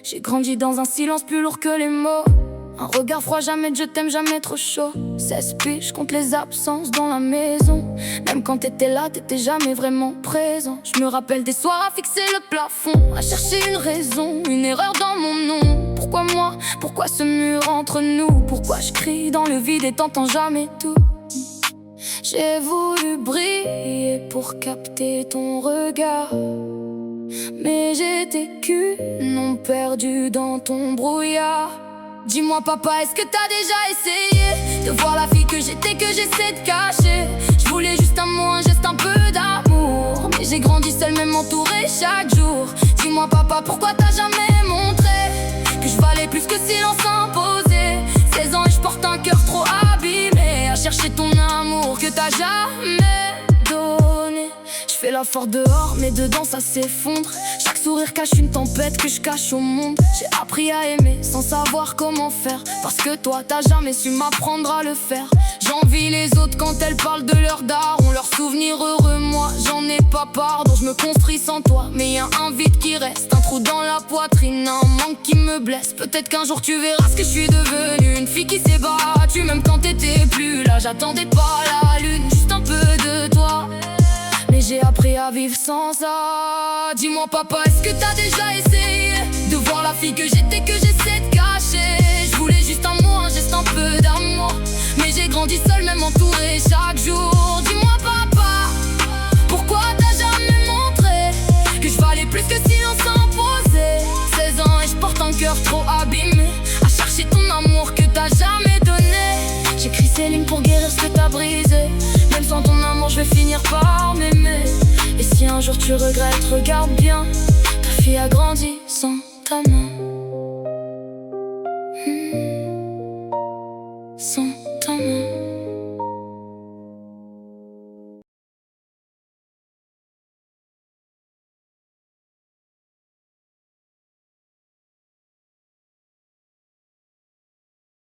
J'ai grandi dans un silence plus lourd que les mots. Un regard froid, jamais de je t'aime, jamais trop chaud. 16 piges, je compte les absences dans la maison. Même quand t'étais là, t'étais jamais vraiment présent. Je me rappelle des soirs à fixer le plafond, à chercher une raison, une erreur dans mon nom. Pourquoi moi? Pourquoi ce mur entre nous? Pourquoi je crie dans le vide et t'entends jamais tout? J'ai voulu briller pour capter ton regard, mais j'étais qu'une ombre perdue dans ton brouillard. Dis-moi papa, est-ce que t'as déjà essayé de voir la fille que j'étais, que j'essaie de cacher? Je voulais juste un mot, un geste, un peu d'amour, mais j'ai grandi seule, même entourée chaque jour. Dis-moi papa, pourquoi t'as jamais montré que je valais plus que silence imposé? 16 ans et je porte un cœur trop abîmé, à chercher ton amour que t'as jamais donné. Je fais la forte dehors, mais dedans ça s'effondre. Chaque sourire cache une tempête que je cache au monde. J'ai appris à aimer sans savoir comment faire, parce que toi t'as jamais su m'apprendre à le faire. J'envie les autres quand elles parlent de leur daron, leurs souvenirs heureux, moi j'en ai pas pardon. Je me construis sans toi, mais y'a un vide qui reste, un trou dans la poitrine, un manque qui me blesse. Peut-être qu'un jour tu verras ce que je suis devenue, une fille qui s'est battue même quand t'étais plus là. J'attendais pas la lune, juste un peu de toi, mais j'ai appris à vivre sans ça. Dis-moi papa, est-ce que t'as déjà essayé de voir la fille que j'étais, que j'essaie de cacher? Je voulais juste un mot, un geste, un peu d'amour, mais j'ai grandi seule, même entourée chaque jour. Dis-moi papa, pourquoi t'as jamais montré que je valais plus que silence imposé? 16 ans et je porte un cœur trop abîmé, à chercher ton amour que t'as jamais donné. J'écris ces lignes pour guérir ce que t'as brisé, même sans ton amour je vais finir par m'aimer. Et si un jour tu regrettes, regarde bien, ta fille a grandi sans ta main. Sans ta main.